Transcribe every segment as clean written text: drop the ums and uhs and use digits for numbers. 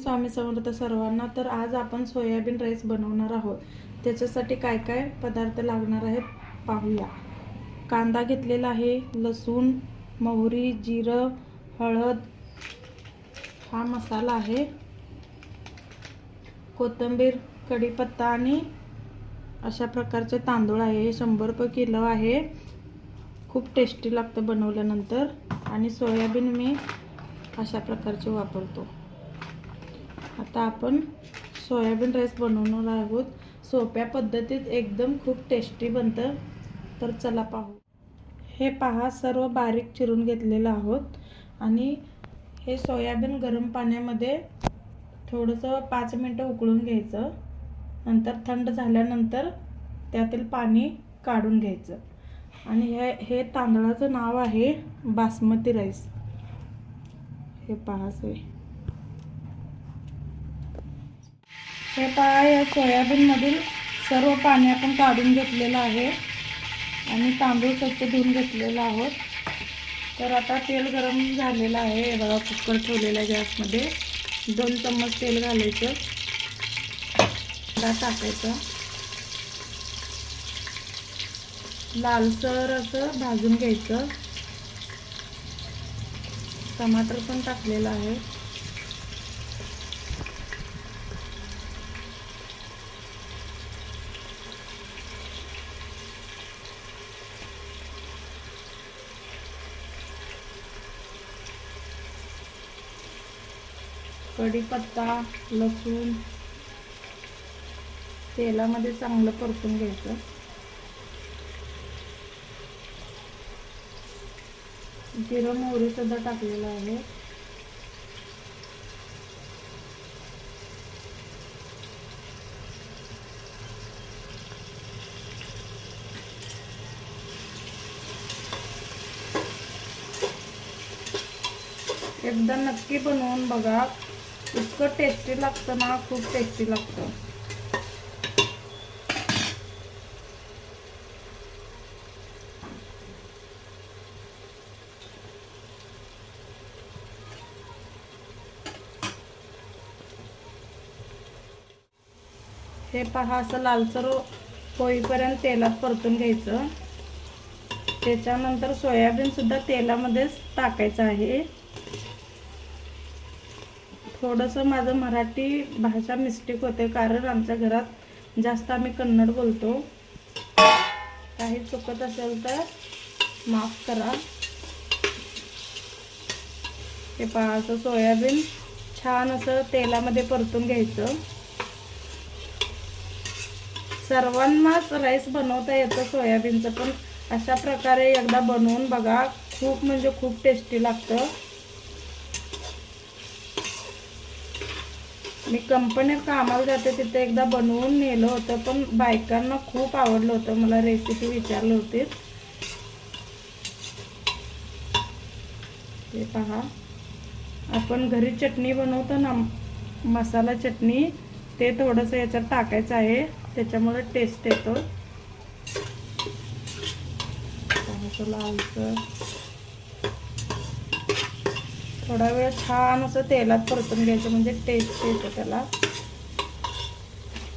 स्वामी समर्थ सर्वांना। तर आज आपण सोयाबीन राईस बनवणार आहोत। त्याच्यासाठी काय काय पदार्थ लागणार आहेत पाहूया। कांदा घेतलेला आहे, लसूण, मोहरी, जिरं, हळद, हा मसाला आहे, कोथिंबीर, कढीपत्ता आणि अशा प्रकारचे तांदूळ आहे। हे 100 रुपये किलो आहे। खूप टेस्टी लागतं बनवल्यानंतर। आणि सोयाबीन मी अशा प्रकारचे वापरतो। आता आपण सोयाबीन राईस बनवणार आहोत। सोप्या पद्धतीत एकदम खूप टेस्टी बनतं। तर चला पाहू। हे पहा, सर्व बारीक चिरून घेतलेलं आहोत आणि हे सोयाबीन गरम पाण्यामध्ये थोडंसं 5 मिनिटं उकळून घ्यायचं। नंतर थंड झाल्यानंतर त्यातील पाणी काढून घ्यायचं। आणि हे तांदळाचं नाव आहे बासमती राईस। हे पहा हे पहा, या सोयाबीनमधील सर्व पाणी आपण काढून घेतलेलं आहे आणि तांदूळ स्वच्छ धुवून घेतलेला आहोत। तर आता तेल गरम झालेलं आहे। हे बघा, कुकर ठेवलेला आहे गॅसमध्ये। 2 चम्मच तेल घालायचं, टाकायचं, लालसर असं भाजून घ्यायचं। टमाटर पण टाकलेलं आहे। कढीपत्ता, लसूण तेलामध्ये चांगलं परतून घ्यायचं। जिरं, मोहरी सुद्धा टाकलेलं आहे। एकदा नक्की बनवून बघा, इतकं टेस्टी लागतं ना, खूप टेस्टी लागतं। हे पहा, असं लालसर होईपर्यंत तेलात परतून घ्यायचं। त्याच्यानंतर सोयाबीन सुद्धा तेलामध्येच टाकायचं आहे। थोडंसं माझं मराठी भाषा मिस्टेक होते, कारण आमच्या घरात जास्त आम्ही कन्नड बोलतो। काही चुकत असेल तर माफ करा। हे पहा, असं सोयाबीन छान असं तेलामध्ये परतून घ्यायचं। सर्वांनाच राईस बनवता येतं सोयाबीनचं, पण अशा प्रकारे एकदा बनवून बघा, खूप म्हणजे खूप टेस्टी लागतं। मी कंपनीत कामाला जाते, तिथे एकदा बनवून नेलं होतं, पण बायकांना खूप आवडलं होतं। मला रेसिपी विचारली होती। हे पहा, आपण घरी चटणी बनवतो ना, मसाला चटणी, ते थोडंसं याच्यात टाकायचं आहे, त्याच्यामुळे टेस्ट येतो। लालसर थोडा वेळ छान असं तेलात परतून घ्यायचं, म्हणजे टेस्ट येतो त्याला।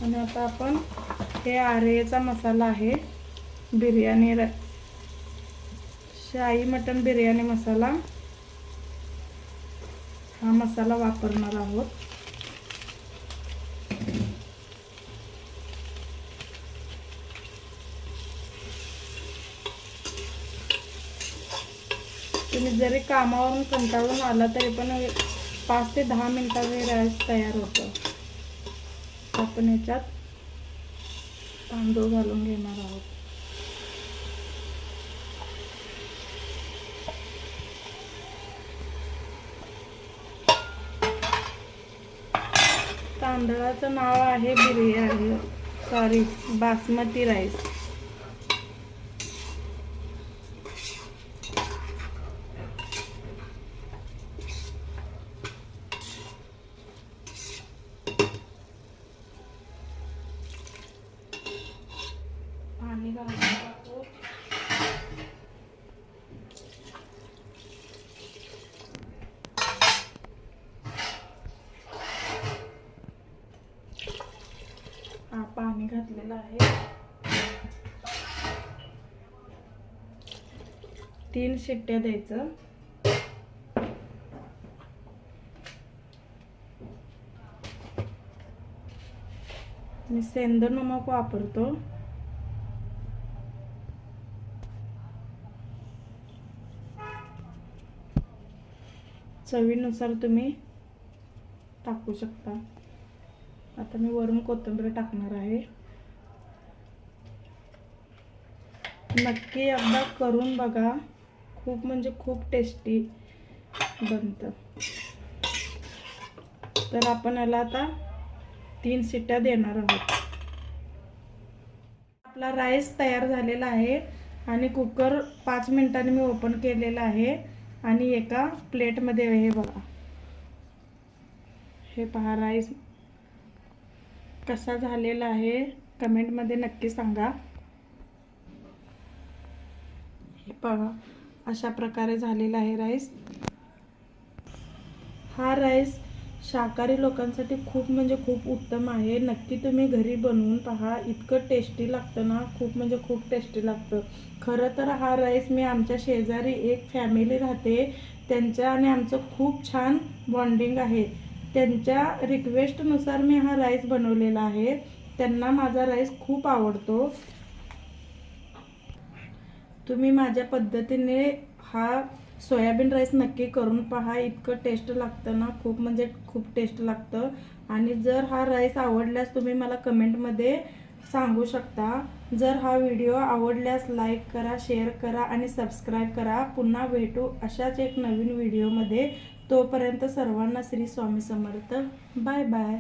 आणि आता आपण हे आरेचा मसाला आहे, बिर्याणी शाही मटन बिर्याणी मसाला, हा मसाला वापरणार आहोत। तुम्ही जरी कामावरून कंटाळून आला तरी पण 5 ते 10 मिनिटांमध्ये राईस तयार होतो। आपण याच्यात तांदूळ घालून घेणार आहोत। तांदळाचं नाव आहे बासमती राईस। पाणी घालून टाकू। घातलेलं आहे. 3 शिट्ट्या द्यायचं. मी सेंध नमक वापरतो. चवीनुसार तुम्ही टाकू शकता. आता मी वरून कोथिंबीर टाकणार आहे. नक्की एकदा करून बघा, खूप म्हणजे खूप टेस्टी बनतं. तर आपण याला आता 3 शिट्ट्या देणार आहोत. आपला राईस तयार झालेला आहे आणि कुकर 5 मिनिटांनी मी ओपन केलेला आहे आणि एका प्लेटमध्ये हे बघा, हे पहा राईस कसा झालेला आहे. कमेंटमध्ये नक्की सांगा. हे पहा अशा प्रकारे झालेला आहे राईस. हा राईस शाकाहारी लोकांसाठी खूप म्हणजे खूप उत्तम आहे. नक्की तुम्ही घरी बनवून पहा. इतकं टेस्टी लागतं ना, खूप म्हणजे खूप टेस्टी लागतं. खरं तर हा राईस मी आमच्या शेजारी एक फॅमिली राहते, त्यांच्या आणि आमचं खूप छान बॉन्डिंग आहे. त्यांच्या रिक्वेस्टनुसार मी हा राईस बनवलेला आहे. त्यांना माझा राईस खूप आवडतो. तुम्ही माझ्या पद्धतीने हा सोयाबीन राईस नक्की करून पहा. इतकं टेस्ट लागतं ना, खूप म्हणजे खूप टेस्ट लागतं. आणि जर हा राईस आवडल्यास तुम्ही मला कमेंटमध्ये सांगू शकता. जर हा व्हिडिओ आवडल्यास लाईक करा, शेअर करा आणि सबस्क्राईब करा. पुन्हा भेटू अशाच एक नवीन व्हिडिओमध्ये. तोपर्यंत सर्वांना श्री स्वामी समर्थ. Bye bye.